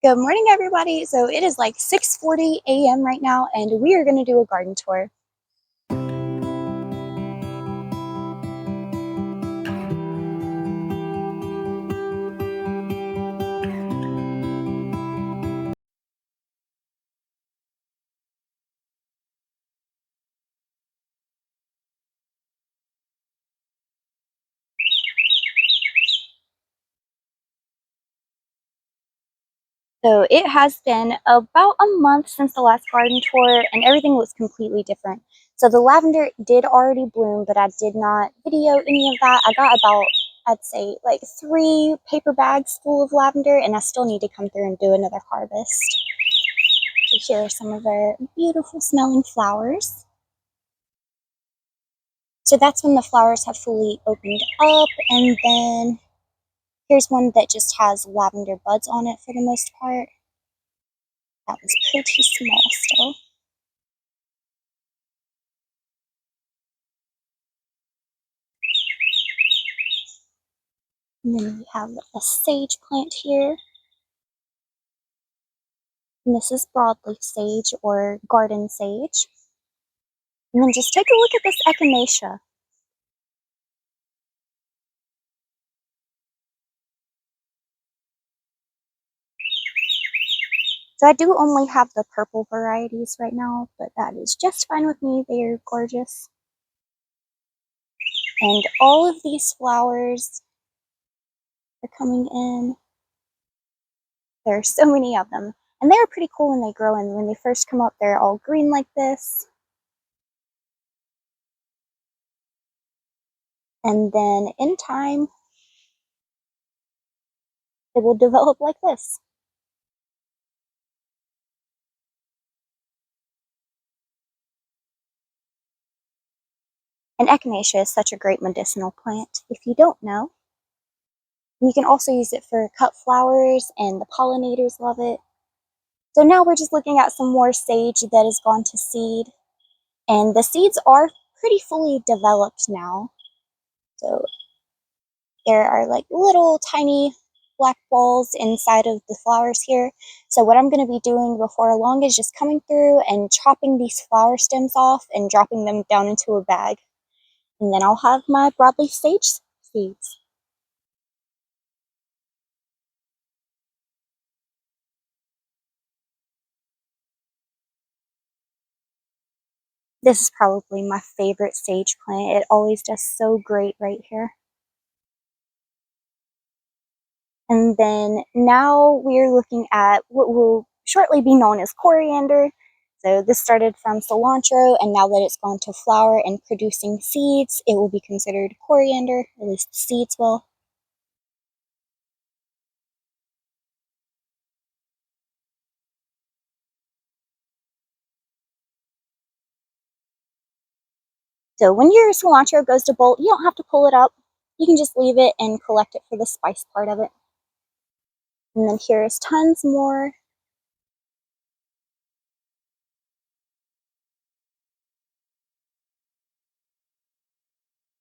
Good morning, everybody. So it is like 6:40 a.m. right now, and we are going to do a garden tour. So it has been about a month since the last garden tour, and everything looks completely different. So the lavender did already bloom, but I did not video any of that. I got about, I'd say, like 3 paper bags full of lavender, and I still need to come through and do another harvest. So here are some of our beautiful smelling flowers. So that's when the flowers have fully opened up, and then here's one that just has lavender buds on it for the most part. That one's pretty small still. And then we have a sage plant here. And this is broadleaf sage or garden sage. And then just take a look at this echinacea. So I do only have the purple varieties right now, but that is just fine with me. They are gorgeous. And all of these flowers are coming in. There are so many of them. And they're pretty cool when they grow, and when they first come up, they're all green like this. And then in time, it will develop like this. And echinacea is such a great medicinal plant. If you don't know, you can also use it for cut flowers, and the pollinators love it. So now we're just looking at some more sage that has gone to seed. And the seeds are pretty fully developed now. So there are like little tiny black balls inside of the flowers here. So what I'm going to be doing before long is just coming through and chopping these flower stems off and dropping them down into a bag. And then I'll have my broadleaf sage seeds. This is probably my favorite sage plant. It always does so great right here. And then now we're looking at what will shortly be known as coriander. So this started from cilantro, and now that it's gone to flower and producing seeds, it will be considered coriander, at least the seeds will. So when your cilantro goes to bolt, you don't have to pull it up. You can just leave it and collect it for the spice part of it. And then here's tons more.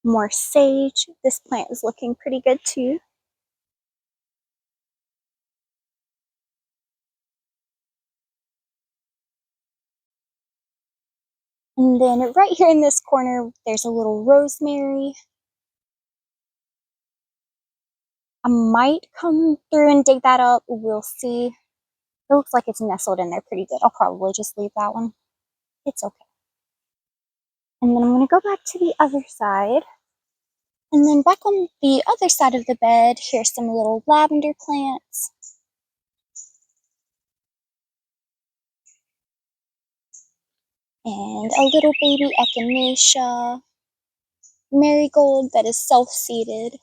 More sage. This plant is looking pretty good too. And then right here in this corner, there's a little rosemary. I might come through and dig that up. We'll see. It looks like it's nestled in there pretty good. I'll probably just leave that one. It's okay. And then I'm going to go back to the other side. And then back on the other side of the bed, here's some little lavender plants. And a little baby echinacea. Marigold that is self-seeded.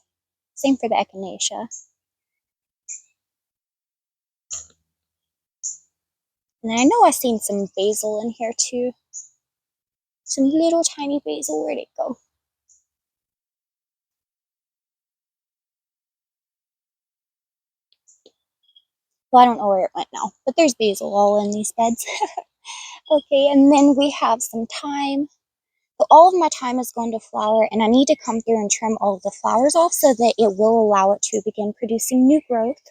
Same for the echinacea. And I know I've seen some basil in here too. Some little tiny basil. Where'd it go? Well, I don't know where it went now, but there's basil all in these beds. Okay, and then we have some thyme. So all of my thyme is going to flower, and I need to come through and trim all of the flowers off so that it will allow it to begin producing new growth.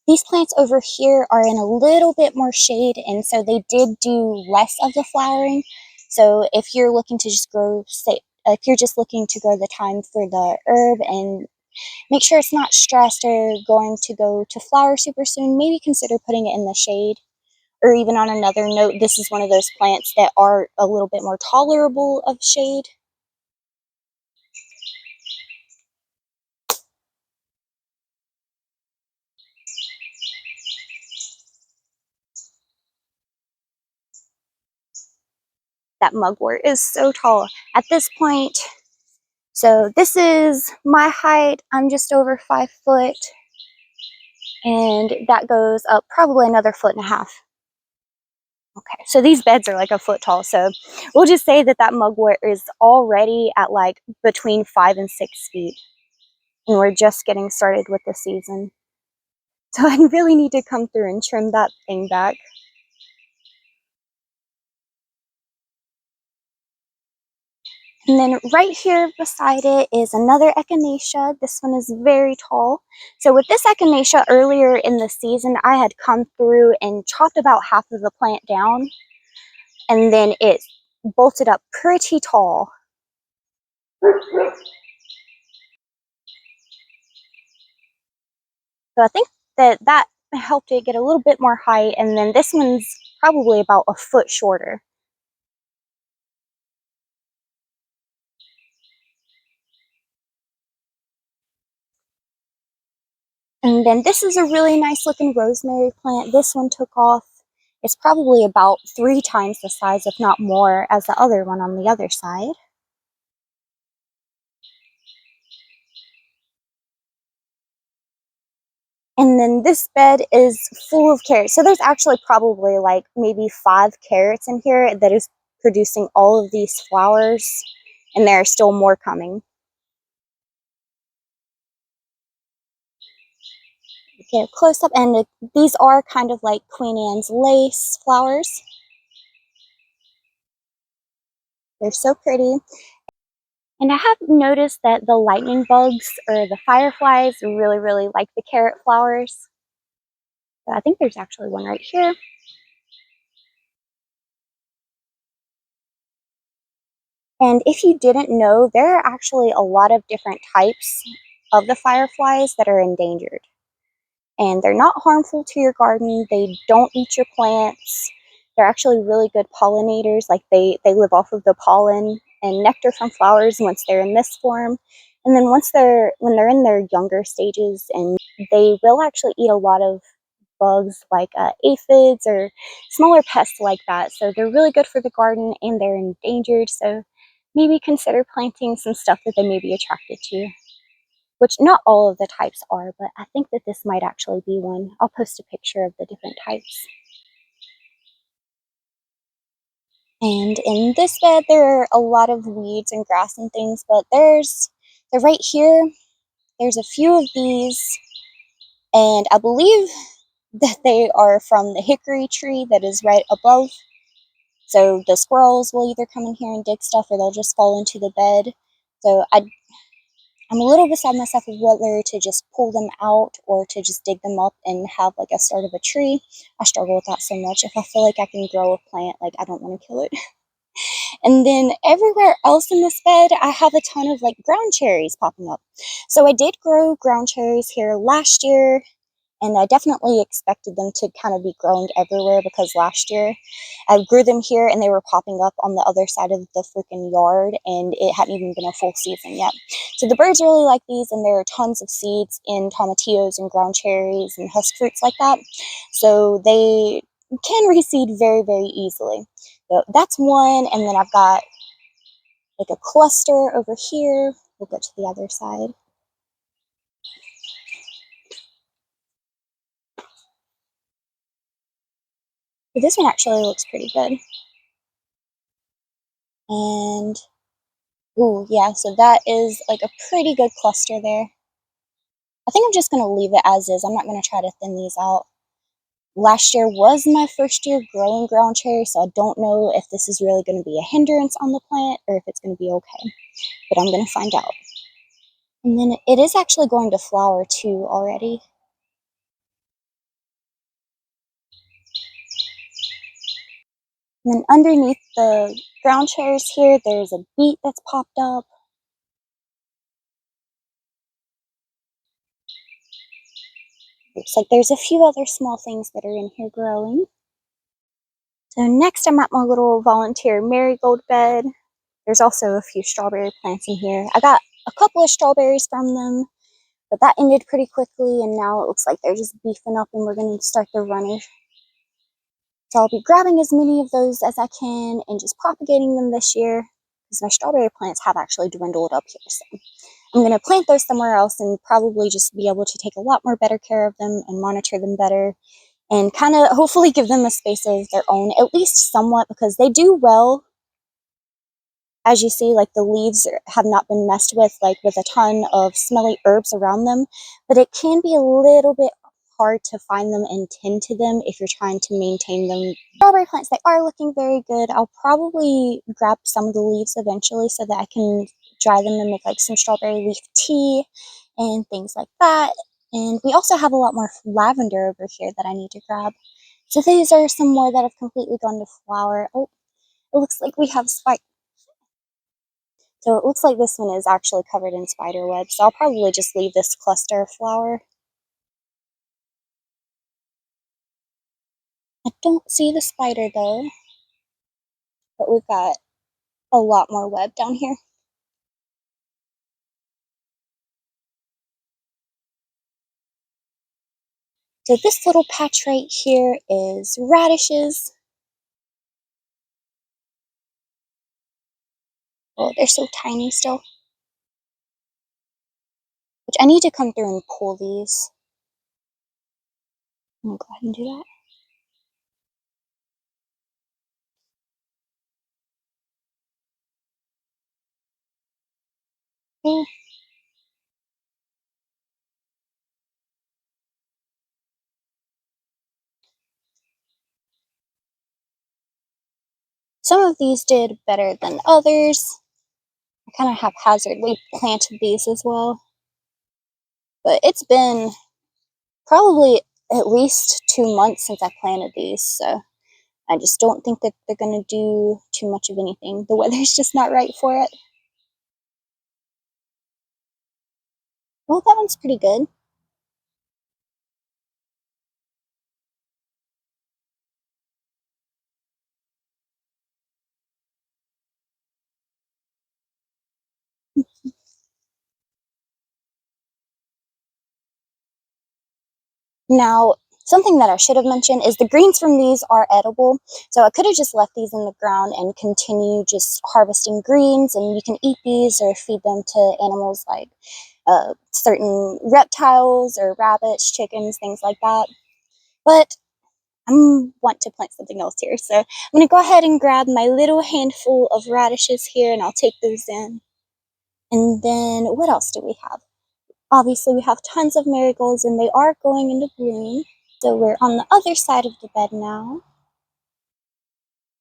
These plants over here are in a little bit more shade, and so they did do less of the flowering. So if you're looking to just grow, say, if you're just looking to grow the thyme for the herb and make sure it's not stressed or going to go to flower super soon, maybe consider putting it in the shade. Or even on another note, this is one of those plants that are a little bit more tolerable of shade. That mugwort is so tall. At this point, so this is my height. I'm just over 5 foot. And that goes up probably another 1.5 feet. Okay, so these beds are like a foot tall. So we'll just say that that mugwort is already at like between 5 and 6 feet. And we're just getting started with the season. So I really need to come through and trim that thing back. And then right here beside it is another echinacea. This one is very tall. So with this echinacea earlier in the season, I had come through and chopped about half of the plant down. And then it bolted up pretty tall. So I think that helped it get a little bit more height. And then this one's probably about a foot shorter. And then this is a really nice looking rosemary plant. This one took off. It's probably about 3 times the size, if not more, as the other one on the other side. And then this bed is full of carrots. So there's actually probably like maybe 5 carrots in here that is producing all of these flowers. And there are still more coming. Get a close up, and these are kind of like Queen Anne's lace flowers. They're so pretty. And I have noticed that the lightning bugs or the fireflies really, really like the carrot flowers. So I think there's actually one right here. And if you didn't know, there are actually a lot of different types of the fireflies that are endangered. And they're not harmful to your garden. They don't eat your plants. They're actually really good pollinators. Like they live off of the pollen and nectar from flowers once they're in this form. And then when they're in their younger stages, and they will actually eat a lot of bugs like aphids or smaller pests like that. So they're really good for the garden, and they're endangered. So maybe consider planting some stuff that they may be attracted to. Which not all of the types are, but I think that this might actually be one. I'll post a picture of the different types. And in this bed, there are a lot of weeds and grass and things, but they're right here, there's a few of these, and I believe that they are from the hickory tree that is right above. So the squirrels will either come in here and dig stuff, or they'll just fall into the bed. So I'm a little beside myself of whether to just pull them out or to just dig them up and have like a start of a tree. I struggle with that so much. If I feel like I can grow a plant, like I don't want to kill it. And then everywhere else in this bed, I have a ton of like ground cherries popping up. So I did grow ground cherries here last year, and I definitely expected them to kind of be growing everywhere because last year I grew them here and they were popping up on the other side of the freaking yard, and it hadn't even been a full season yet. So the birds really like these, and there are tons of seeds in tomatillos and ground cherries and husk fruits like that. So they can reseed very, very easily. So that's one, and then I've got like a cluster over here. We'll go to the other side. But this one actually looks pretty good. And ooh, yeah, so that is like a pretty good cluster there. I think I'm just going to leave it as is. I'm not going to try to thin these out. Last year was my first year growing ground cherry, so I don't know if this is really going to be a hindrance on the plant or if it's going to be okay. But I'm going to find out. And then it is actually going to flower too already. And then underneath the ground chairs here, there's a beet that's popped up. Looks like there's a few other small things that are in here growing. So next I'm at my little volunteer marigold bed. There's also a few strawberry plants in here. I got a couple of strawberries from them, but that ended pretty quickly, and now it looks like they're just beefing up and we're going to start the runners. So I'll be grabbing as many of those as I can and just propagating them this year, because my strawberry plants have actually dwindled up here. So I'm going to plant those somewhere else and probably just be able to take a lot more better care of them and monitor them better, and kind of hopefully give them a space of their own, at least somewhat, because they do well. As you see, like the leaves have not been messed with, like with a ton of smelly herbs around them, but it can be a little bit hard to find them and tend to them if you're trying to maintain them. Strawberry plants, they are looking very good. I'll probably grab some of the leaves eventually so that I can dry them and make like some strawberry leaf tea and things like that. And we also have a lot more lavender over here that I need to grab. So these are some more that have completely gone to flower. Oh, it looks like we have spike. So it looks like this one is actually covered in spider webs, so I'll probably just leave this cluster of flower. I don't see the spider though, but we've got a lot more web down here. So this little patch right here is radishes. Oh, they're so tiny still. Which I need to come through and pull these. I'm gonna go ahead and do that. Okay. Some of these did better than others. I kind of haphazardly planted these as well. But it's been probably at least 2 months since I planted these, so I just don't think that they're going to do too much of anything. The weather's just not right for it. Well, that one's pretty good. Now, something that I should have mentioned is the greens from these are edible. So I could have just left these in the ground and continue just harvesting greens, and you can eat these or feed them to animals like certain reptiles or rabbits, chickens, things like that. But I want to plant something else here. So I'm going to go ahead and grab my little handful of radishes here, and I'll take those in. And then what else do we have? Obviously, we have tons of marigolds, and they are going into bloom. So we're on the other side of the bed now.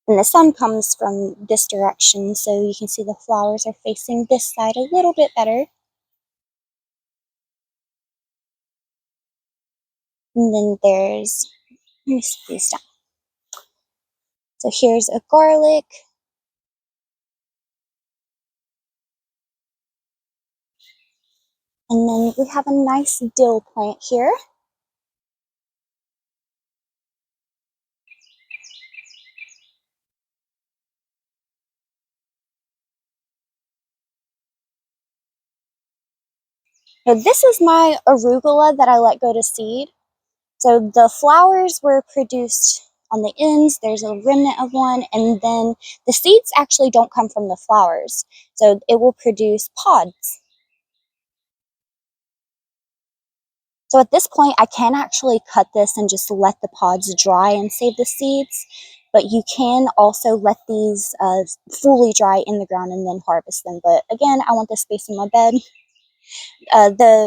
And the sun comes from this direction, so you can see the flowers are facing this side a little bit better. And then there's, let me see these down. So here's a garlic. And then we have a nice dill plant here. So this is my arugula that I let go to seed. So the flowers were produced on the ends, there's a remnant of one, and then the seeds actually don't come from the flowers. So it will produce pods. So at this point, I can actually cut this and just let the pods dry and save the seeds, but you can also let these fully dry in the ground and then harvest them. But again, I want the space in my bed.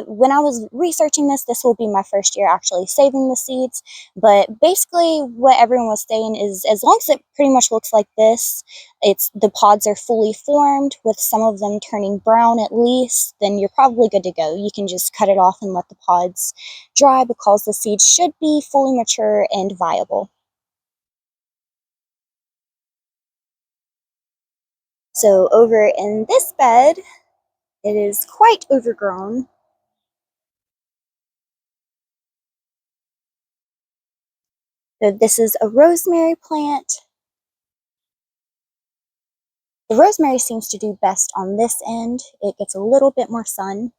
When I was researching this, this will be my first year actually saving the seeds, but basically what everyone was saying is as long as it pretty much looks like this, the pods are fully formed with some of them turning brown at least, then you're probably good to go. You can just cut it off and let the pods dry because the seeds should be fully mature and viable. So over in this bed, it is quite overgrown. So this is a rosemary plant. The rosemary seems to do best on this end. It gets a little bit more sun,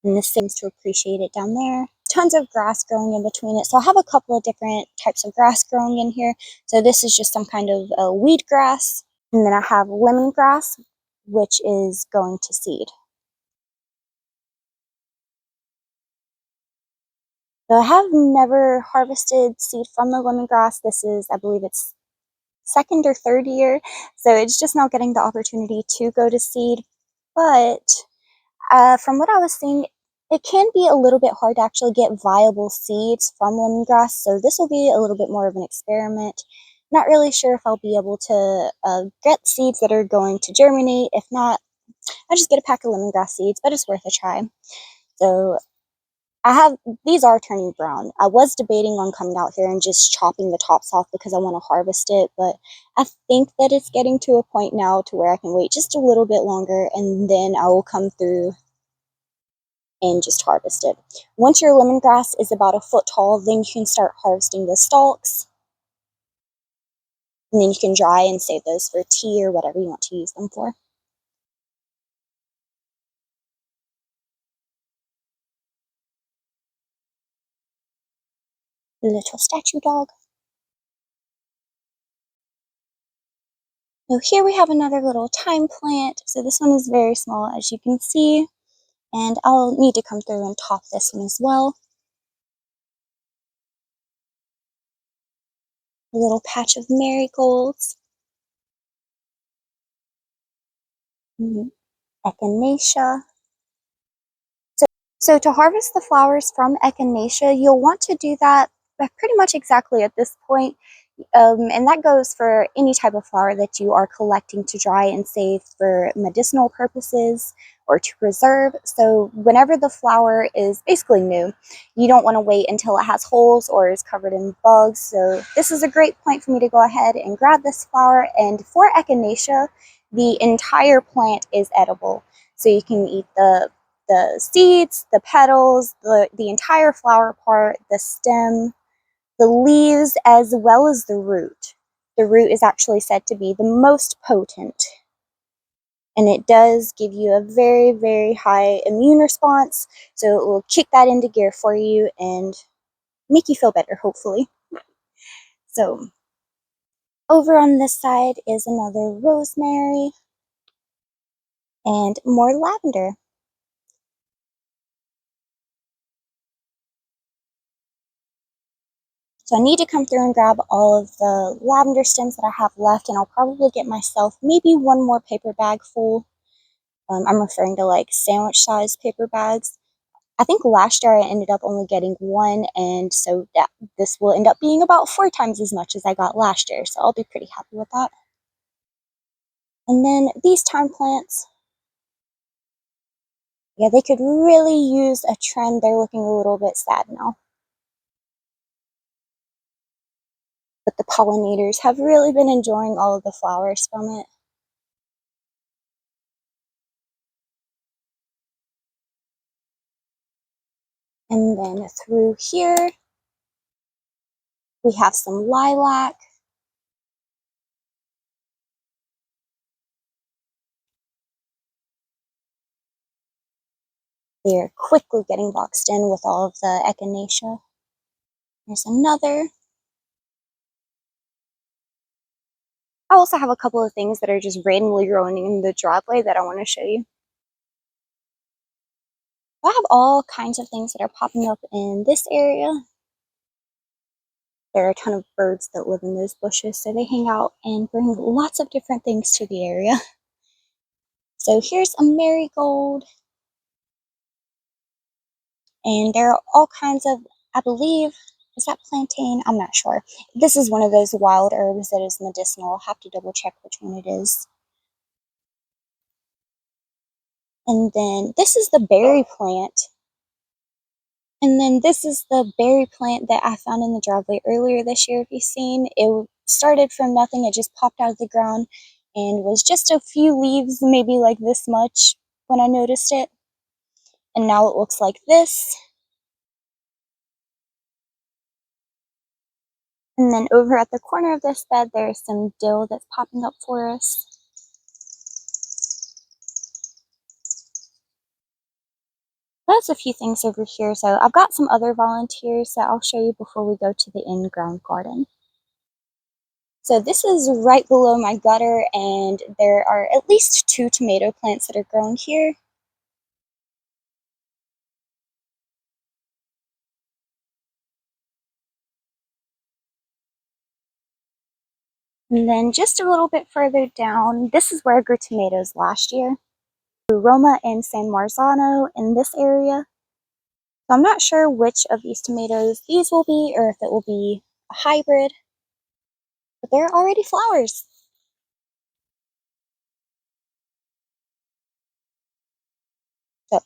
and this seems to appreciate it down there. Tons of grass growing in between it. So I have a couple of different types of grass growing in here. So this is just some kind of weed grass. And then I have lemongrass, which is going to seed. So I have never harvested seed from the lemongrass. This is, I believe it's second or third year. So it's just now getting the opportunity to go to seed. But from what I was seeing, it can be a little bit hard to actually get viable seeds from lemongrass. So this will be a little bit more of an experiment. Not really sure if I'll be able to get seeds that are going to germinate. If not, I'll just get a pack of lemongrass seeds, but it's worth a try. So these are turning brown. I was debating on coming out here and just chopping the tops off because I want to harvest it, but I think that it's getting to a point now to where I can wait just a little bit longer and then I will come through and just harvest it. Once your lemongrass is about a foot tall, then you can start harvesting the stalks, and then you can dry and save those for tea or whatever you want to use them for. Little statue dog. So here we have another little thyme plant. So this one is very small, as you can see, and I'll need to come through and top this one as well. A little patch of marigolds. Echinacea. So to harvest the flowers from echinacea, you'll want to do that pretty much exactly at this point. And that goes for any type of flower that you are collecting to dry and save for medicinal purposes or to preserve. So whenever the flower is basically new, you don't want to wait until it has holes or is covered in bugs. So this is a great point for me to go ahead and grab this flower. And for echinacea, the entire plant is edible. So you can eat the seeds, the petals, the entire flower part, the stem, the leaves, as well as the root. The root is actually said to be the most potent, and it does give you a very, very high immune response, so it will kick that into gear for you and make you feel better, hopefully. So over on this side is another rosemary and more lavender. So I need to come through and grab all of the lavender stems that I have left, and I'll probably get myself maybe one more paper bag full. I'm referring to like sandwich size paper bags. I think last year I ended up only getting one, and so this will end up being about 4 times as much as I got last year, so I'll be pretty happy with that. And then these thyme plants, yeah, they could really use a trim. They're looking a little bit sad now. But the pollinators have really been enjoying all of the flowers from it. And then through here, we have some lilac. They're quickly getting boxed in with all of the echinacea. There's another. I also have a couple of things that are just randomly growing in the driveway that I want to show you. I have all kinds of things that are popping up in this area. There are a ton of birds that live in those bushes, so they hang out and bring lots of different things to the area. So here's a marigold. And there are all kinds of, I believe, is that plantain? I'm not sure. This is one of those wild herbs that is medicinal. I'll have to double check which one it is. And then this is the berry plant. And then this is the berry plant that I found in the driveway earlier this year. If you've seen, it started from nothing. It just popped out of the ground. and was just a few leaves, maybe like this much when I noticed it. And now it looks like this. And then over at the corner of this bed, there's some dill that's popping up for us. That's a few things over here. So I've got some other volunteers that I'll show you before we go to the in-ground garden. So this is right below my gutter, and there are at least 2 tomato plants that are growing here. And then just a little bit further down, this is where I grew tomatoes last year. Roma and San Marzano in this area. So I'm not sure which of these tomatoes these will be, or if it will be a hybrid, but there are already flowers. So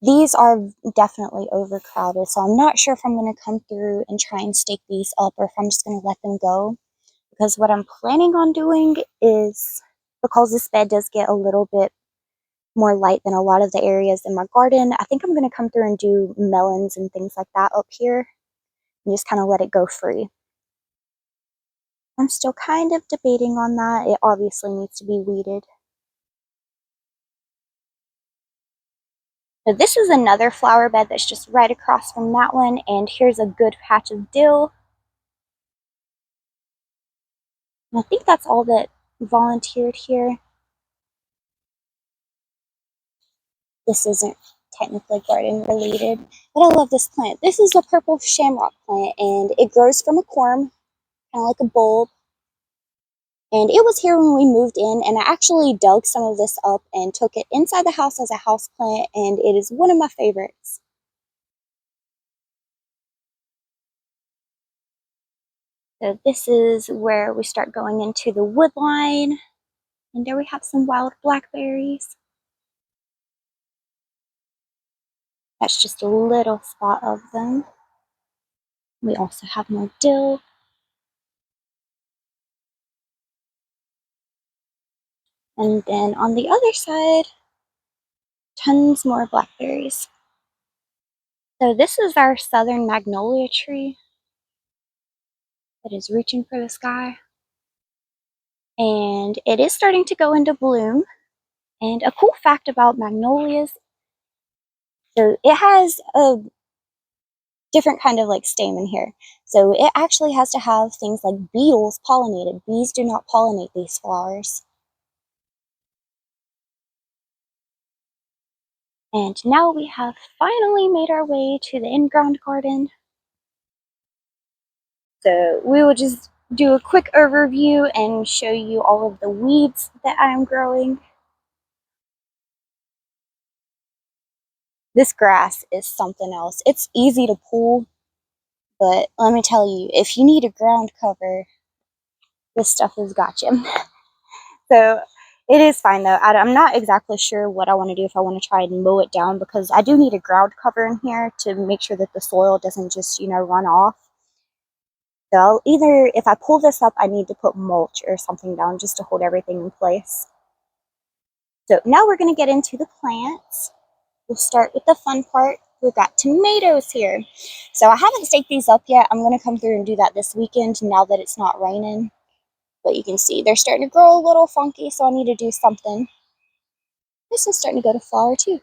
these are definitely overcrowded, so I'm not sure if I'm going to come through and try and stake these up, or if I'm just going to let them go. Because what I'm planning on doing is, because this bed does get a little bit more light than a lot of the areas in my garden, I think I'm going to come through and do melons and things like that up here and just kind of let it go free. I'm still kind of debating on that. It obviously needs to be weeded. So this is another flower bed that's just right across from that one, and here's a good patch of dill. And I think that's all that volunteered here. This isn't technically garden related, but I love this plant. This is a purple shamrock plant, and it grows from a corm, kind of like a bulb. And it was here when we moved in, and I actually dug some of this up and took it inside the house as a house plant, and it is one of my favorites. So this is where we start going into the wood line, and there we have some wild blackberries. That's just a little spot of them. We also have more dill. And then on the other side, tons more blackberries. So this is our southern magnolia tree that is reaching for the sky. And it is starting to go into bloom. And a cool fact about magnolias, so it has a different kind of like stamen here. So it actually has to have things like beetles pollinated. Bees do not pollinate these flowers. And now we have finally made our way to the in-ground garden. So we will just do a quick overview and show you all of the weeds that I'm growing. This grass is something else. It's easy to pull, but let me tell you, if you need a ground cover, this stuff has got you. So it is fine though. I'm not exactly sure what I want to do, if I want to try and mow it down, because I do need a ground cover in here to make sure that the soil doesn't just, run off. So I'll either, if I pull this up, I need to put mulch or something down just to hold everything in place. So now we're going to get into the plants. We'll start with the fun part. We've got tomatoes here. So I haven't staked these up yet. I'm going to come through and do that this weekend now that it's not raining. But you can see they're starting to grow a little funky, so I need to do something. This is starting to go to flower too.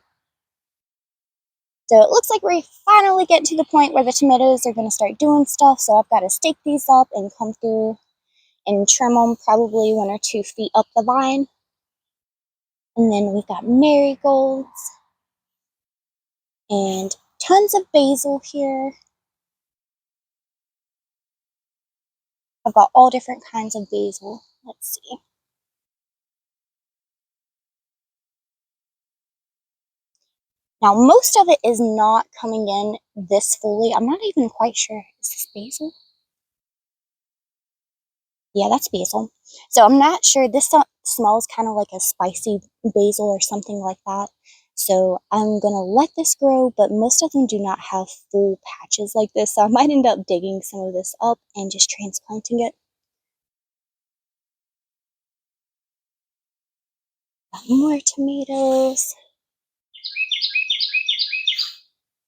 So it looks like we're finally getting to the point where the tomatoes are going to start doing stuff. So I've got to stake these up and come through and trim them probably 1 or 2 feet up the vine. And then we've got marigolds and tons of basil here. I've got all different kinds of basil. Let's see. Now, most of it is not coming in this fully. I'm not even quite sure. Is this basil? Yeah, that's basil. So I'm not sure. This smells kind of like a spicy basil or something like that. So I'm going to let this grow, but most of them do not have full patches like this. So I might end up digging some of this up and just transplanting it. Got more tomatoes.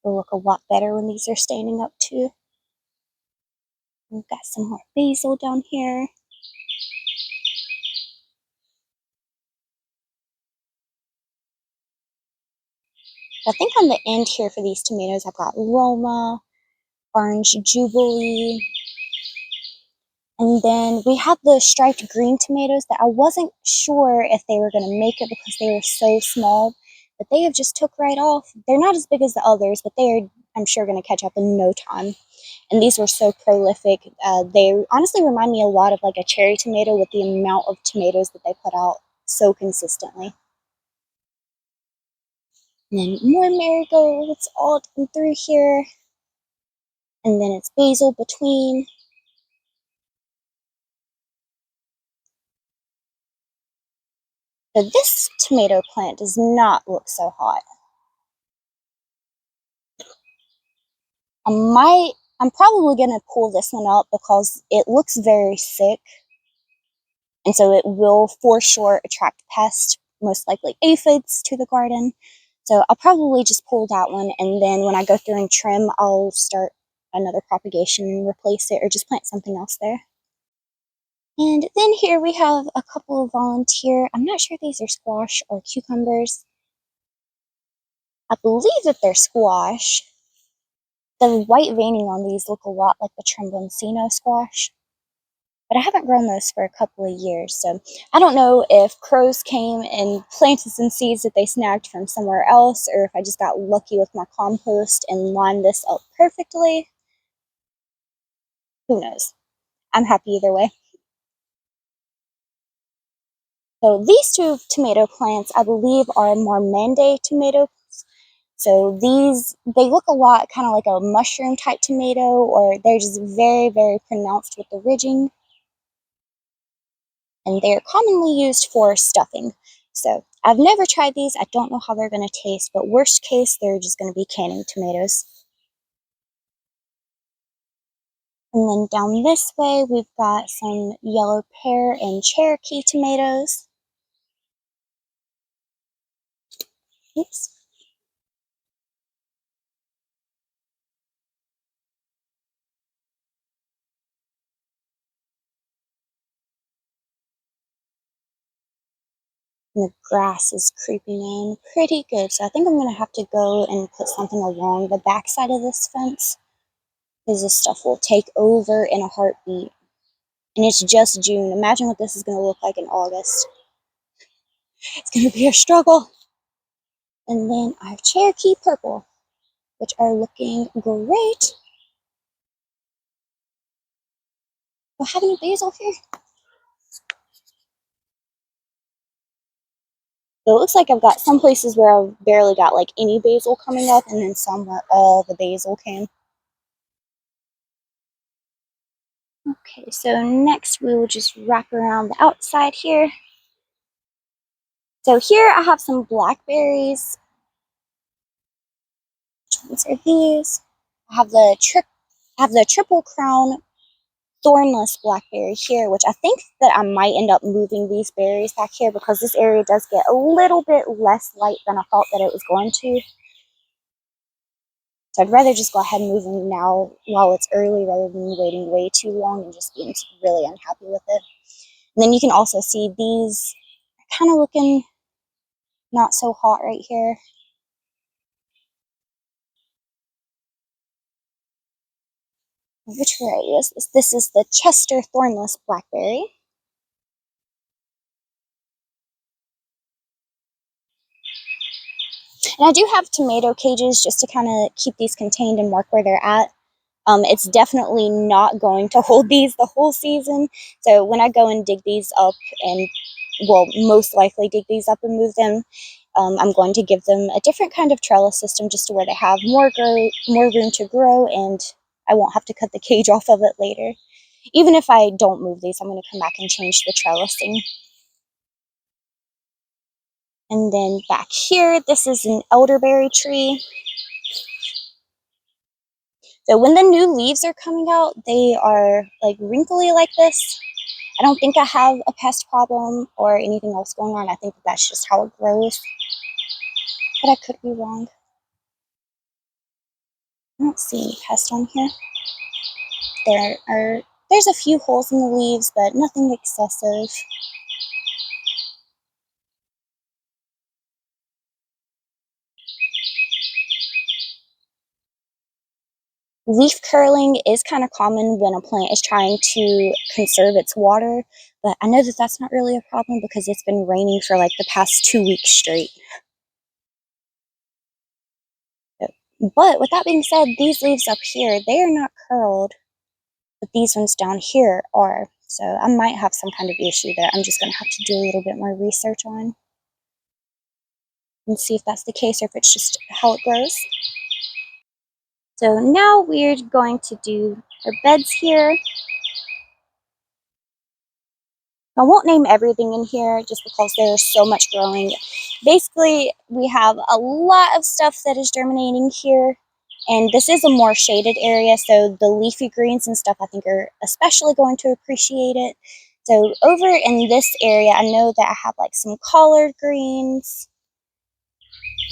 They'll look a lot better when these are standing up too. We've got some more basil down here. I think on the end here for these tomatoes, I've got Roma, Orange Jubilee, and then we have the striped green tomatoes that I wasn't sure if they were going to make it because they were so small, but they have just took right off. They're not as big as the others, but they are, I'm sure, going to catch up in no time. And these were so prolific. They honestly remind me a lot of like a cherry tomato with the amount of tomatoes that they put out so consistently. And then more marigolds all through here. And then it's basil between. So this tomato plant does not look so hot. I'm probably going to pull this one up because it looks very sick. And so it will for sure attract pests, most likely aphids, to the garden. So I'll probably just pull that one, and then when I go through and trim, I'll start another propagation and replace it or just plant something else there. And then here we have a couple of volunteer. I'm not sure if these are squash or cucumbers. I believe that they're squash. The white veining on these look a lot like the Tremboncino squash. But I haven't grown those for a couple of years, so I don't know if crows came and planted some seeds that they snagged from somewhere else, or if I just got lucky with my compost and lined this up perfectly. Who knows? I'm happy either way. So these two tomato plants, I believe, are Marmande tomatoes. So these, they look a lot kind of like a mushroom type tomato, or they're just very, very pronounced with the ridging. And they're commonly used for stuffing. So I've never tried these. I don't know how they're going to taste, but worst case, they're just going to be canning tomatoes. And then down this way, we've got some yellow pear and Cherokee tomatoes. Oops. And the grass is creeping in pretty good. So I think I'm going to have to go and put something along the backside of this fence, because this stuff will take over in a heartbeat. And it's just June. Imagine what this is going to look like in August. It's going to be a struggle. And then I have Cherokee purple, which are looking great. Do I have any basil here? So it looks like I've got some places where I've barely got like any basil coming up, and then some where all the basil came. Okay, so next we will just wrap around the outside here. So here I have some blackberries. Which ones are these? I have the triple crown thornless blackberry here, which I think that I might end up moving these berries back here because this area does get a little bit less light than I thought that it was going to. So I'd rather just go ahead and move them now while it's early rather than waiting way too long and just being really unhappy with it. And then you can also see these kind of looking not so hot right here. Which variety is this? This is the Chester Thornless Blackberry. And I do have tomato cages just to kind of keep these contained and mark where they're at. It's definitely not going to hold these the whole season. So when I go and dig these up and, well, most likely dig these up and move them, I'm going to give them a different kind of trellis system just to where they have more room to grow, and I won't have to cut the cage off of it later. Even if I don't move these, I'm going to come back and change the trellising. And then back here, this is an elderberry tree. So when the new leaves are coming out, they are like wrinkly like this. I don't think I have a pest problem or anything else going on. I think that's just how it grows, but I could be wrong. I don't see any pests on here. There's a few holes in the leaves, but nothing excessive. Leaf curling is kind of common when a plant is trying to conserve its water, but I know that that's not really a problem because it's been raining for like the past 2 weeks straight. But with that being said, these leaves up here, they are not curled, but these ones down here are. So I might have some kind of issue that I'm just going to have to do a little bit more research on and see if that's the case or if it's just how it grows. So now we're going to do our beds here. I won't name everything in here just because there's so much growing. Basically, we have a lot of stuff that is germinating here. And this is a more shaded area, so the leafy greens and stuff I think are especially going to appreciate it. So over in this area, I know that I have like some collard greens.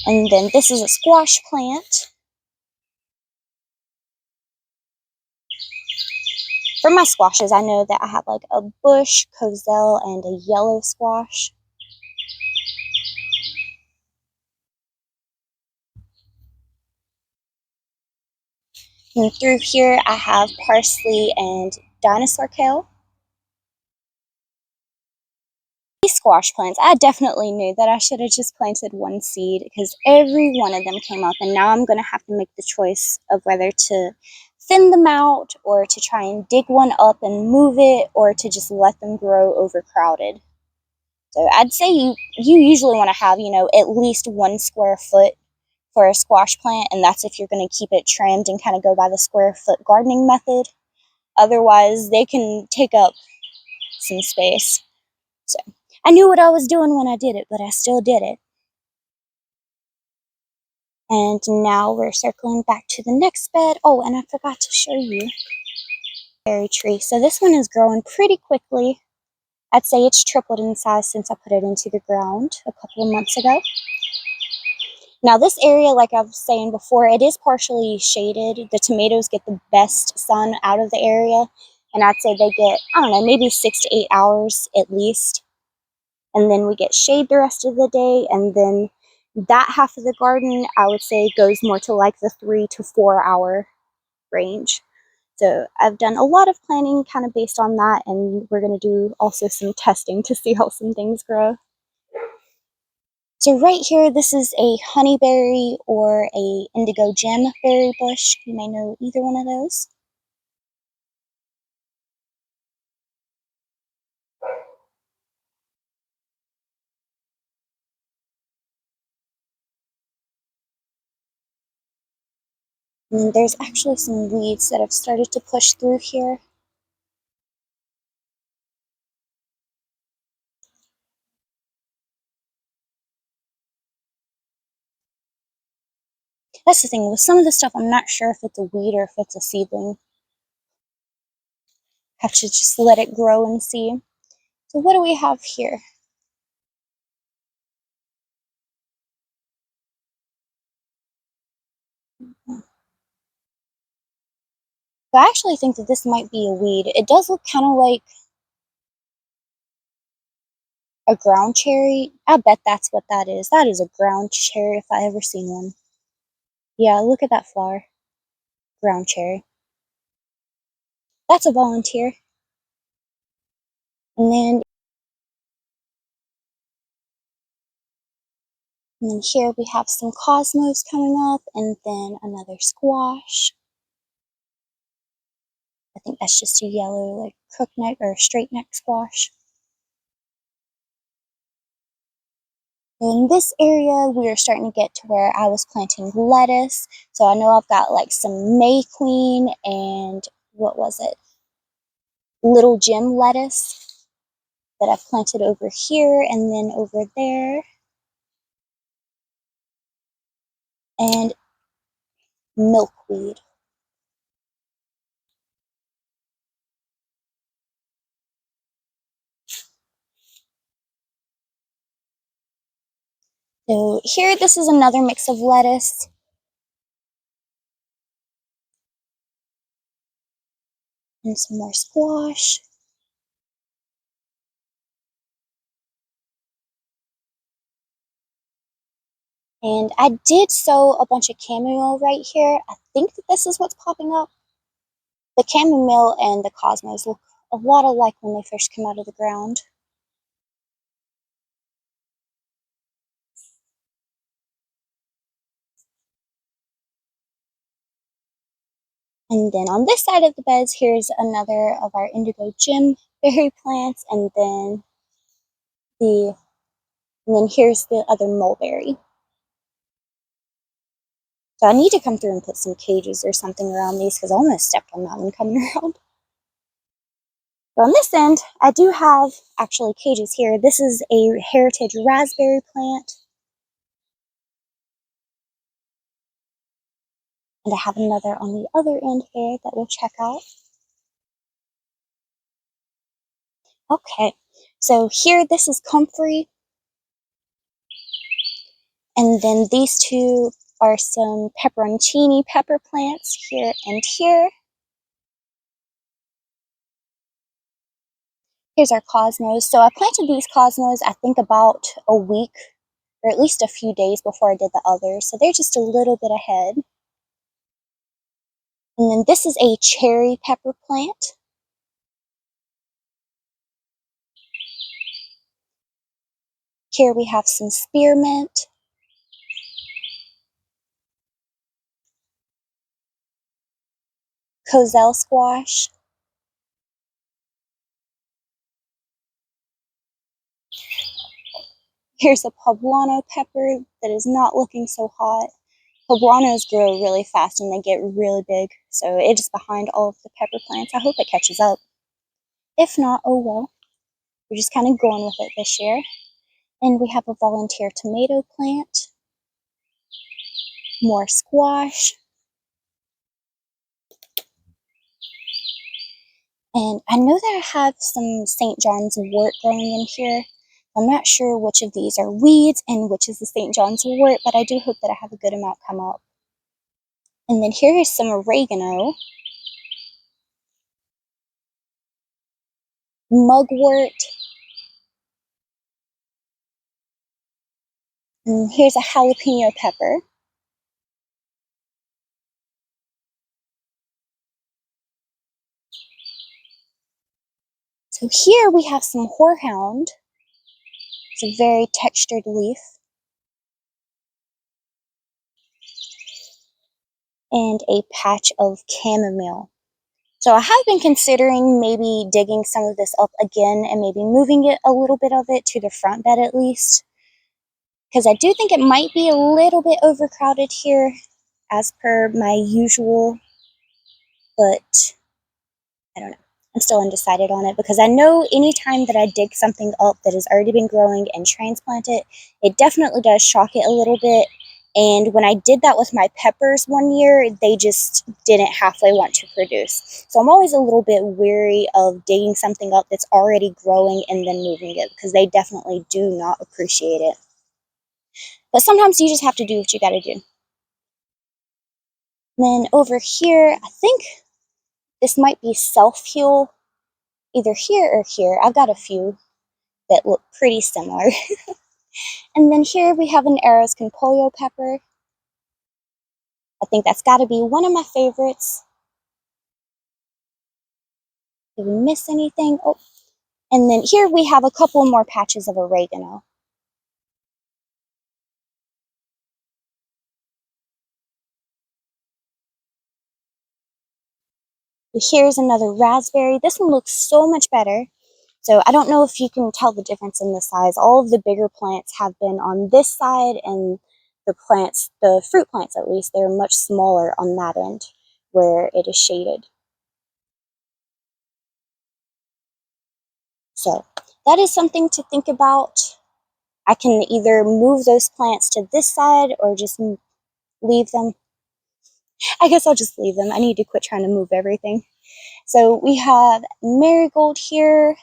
And then this is a squash plant. For my squashes, I know that I have like a bush, coselle, and a yellow squash. And through here, I have parsley and dinosaur kale. These squash plants, I definitely knew that I should have just planted one seed because every one of them came up, and now I'm going to have to make the choice of whether to thin them out or to try and dig one up and move it or to just let them grow overcrowded. So I'd say you usually want to have, at least 1 square foot for a squash plant, and that's if you're going to keep it trimmed and kind of go by the square foot gardening method. Otherwise, they can take up some space. So I knew what I was doing when I did it, but I still did it. And now we're circling back to the next bed. Oh, and I forgot to show you berry tree. So this one is growing pretty quickly. I'd say it's tripled in size since I put it into the ground a couple of months ago. Now this area, like I was saying before, it is partially shaded. The tomatoes get the best sun out of the area. And I'd say they get, I don't know, maybe 6 to 8 hours at least. And then we get shade the rest of the day. And then that half of the garden, I would say, goes more to like the 3 to 4 hour range. So I've done a lot of planning kind of based on that. And we're going to do also some testing to see how some things grow. So right here, this is a honeyberry or a indigo gem berry bush. You may know either one of those. And then there's actually some weeds that have started to push through here. That's the thing, with some of the stuff, I'm not sure if it's a weed or if it's a seedling. Have to just let it grow and see. So what do we have here? So I actually think that this might be a weed. It does look kind of like a ground cherry. I bet that's what that is. That is a ground cherry if I ever seen one. Yeah, look at that flower. Ground cherry. That's a volunteer. And then here we have some cosmos coming up, and then another squash. I think that's just a yellow, like crookneck or straight neck squash. In this area, we are starting to get to where I was planting lettuce. So I know I've got like some May Queen and what was it? Little Gem lettuce that I've planted over here and then over there. And milkweed. So here, this is another mix of lettuce. And some more squash. And I did sow a bunch of chamomile right here. I think that this is what's popping up. The chamomile and the cosmos look a lot alike when they first come out of the ground. And then on this side of the beds, here's another of our indigo gem berry plants, and then here's the other mulberry. So I need to come through and put some cages or something around these because I almost stepped on that one coming around. So on this end, I do have actually cages here. This is a heritage raspberry plant. And I have another on the other end here that we'll check out. Okay, so here this is comfrey. And then these two are some pepperoncini pepper plants here and here. Here's our cosmos. So I planted these cosmos, I think about a week or at least a few days before I did the others. So they're just a little bit ahead. And then this is a cherry pepper plant. Here we have some spearmint. Coselle squash. Here's a poblano pepper that is not looking so hot. Poblanos grow really fast and they get really big, so it is behind all of the pepper plants. I hope it catches up. If not, oh well. We're just kind of going with it this year. And we have a volunteer tomato plant. More squash. And I know that I have some St. John's wort growing in here. I'm not sure which of these are weeds and which is the St. John's wort, but I do hope that I have a good amount come up. And then here is some oregano. Mugwort. And here's a jalapeno pepper. So here we have some horehound. It's a very textured leaf. And a patch of chamomile. So I have been considering maybe digging some of this up again and maybe moving it a little bit of it to the front bed at least. Because I do think it might be a little bit overcrowded here as per my usual, but I don't know. I'm still undecided on it because I know anytime that I dig something up that has already been growing and transplant it, it definitely does shock it a little bit. And when I did that with my peppers one year, they just didn't halfway want to produce. So I'm always a little bit weary of digging something up that's already growing and then moving it because they definitely do not appreciate it. But sometimes you just have to do what you gotta do. Then over here, I think this might be self-heal, either here or here. I've got a few that look pretty similar. And then here we have an Arroz con pollo pepper. I think that's got to be one of my favorites. Did we miss anything? Oh, and then here we have a couple more patches of oregano. Here's another raspberry. This one looks so much better. So I don't know if you can tell the difference in the size. All of the bigger plants have been on this side, and the plants, the fruit plants at least, they're much smaller on that end where it is shaded. So that is something to think about. I can either move those plants to this side or just leave them. I guess I'll just leave them. I need to quit trying to move everything. So we have marigold here.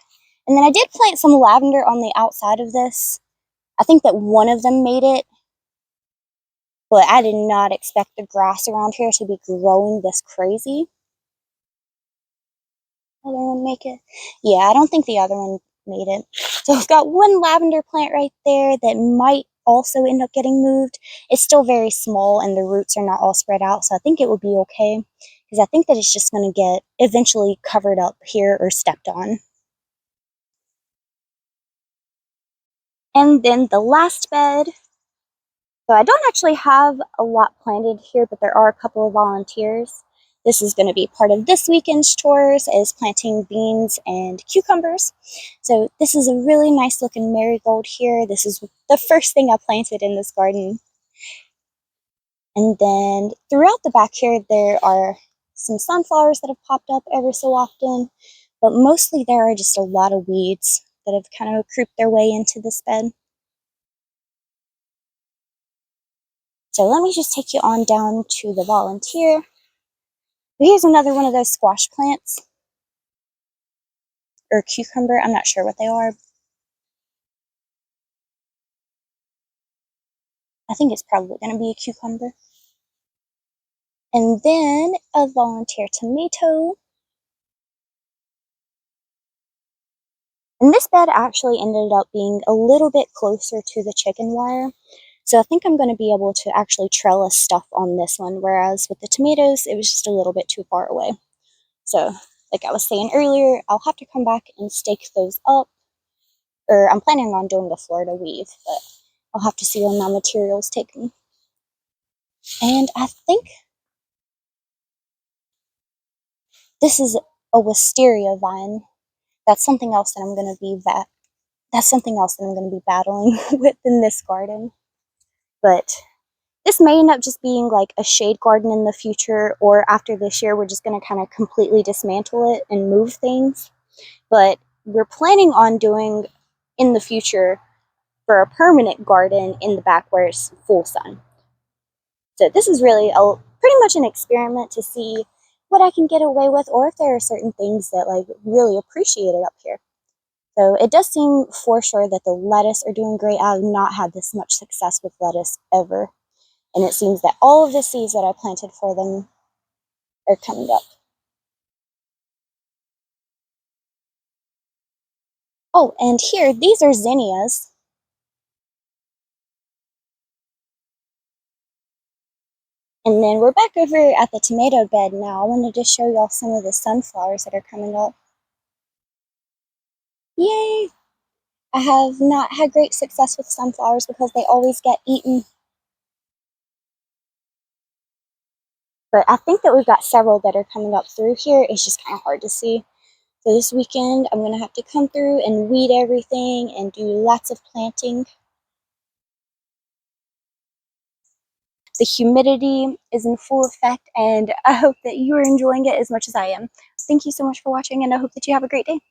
And then I did plant some lavender on the outside of this. I think that one of them made it, but I did not expect the grass around here to be growing this crazy. Other one make it? Yeah, I don't think the other one made it. So I've got one lavender plant right there that might also end up getting moved. It's still very small and the roots are not all spread out, so I think it would be okay, because I think that it's just going to get eventually covered up here or stepped on. And then the last bed. So I don't actually have a lot planted here, but there are a couple of volunteers. This is going to be part of this weekend's chores, is planting beans and cucumbers. So this is a really nice looking marigold here. This is the first thing I planted in this garden. And then throughout the back here, there are some sunflowers that have popped up ever so often, but mostly there are just a lot of weeds that have kind of creeped their way into this bed. So let me just take you on down to the volunteer. Here's another one of those squash plants, or cucumber, I'm not sure what they are. I think it's probably going to be a cucumber. And then a volunteer tomato. And this bed actually ended up being a little bit closer to the chicken wire. So I think I'm going to be able to actually trellis stuff on this one, whereas with the tomatoes, it was just a little bit too far away. So, like I was saying earlier, I'll have to come back and stake those up. Or I'm planning on doing the Florida weave, but I'll have to see when my materials take me. And I think this is a wisteria vine. That's something else that I'm going to be battling with in this garden. But this may end up just being like a shade garden in the future, or after this year, we're just going to kind of completely dismantle it and move things. But we're planning on doing in the future for a permanent garden in the back where it's full sun. So this is really pretty much an experiment to see what I can get away with, or if there are certain things that like really appreciate it up here. So it does seem for sure that the lettuce are doing great. I've not had this much success with lettuce ever. And it seems that all of the seeds that I planted for them are coming up. Oh, and here, these are zinnias. And then we're back over at the tomato bed now. I wanted to show y'all some of the sunflowers that are coming up. Yay! I have not had great success with sunflowers because they always get eaten. But I think that we've got several that are coming up through here. It's just kind of hard to see. So this weekend, I'm going to have to come through and weed everything and do lots of planting. The humidity is in full effect, and I hope that you are enjoying it as much as I am. Thank you so much for watching, and I hope that you have a great day.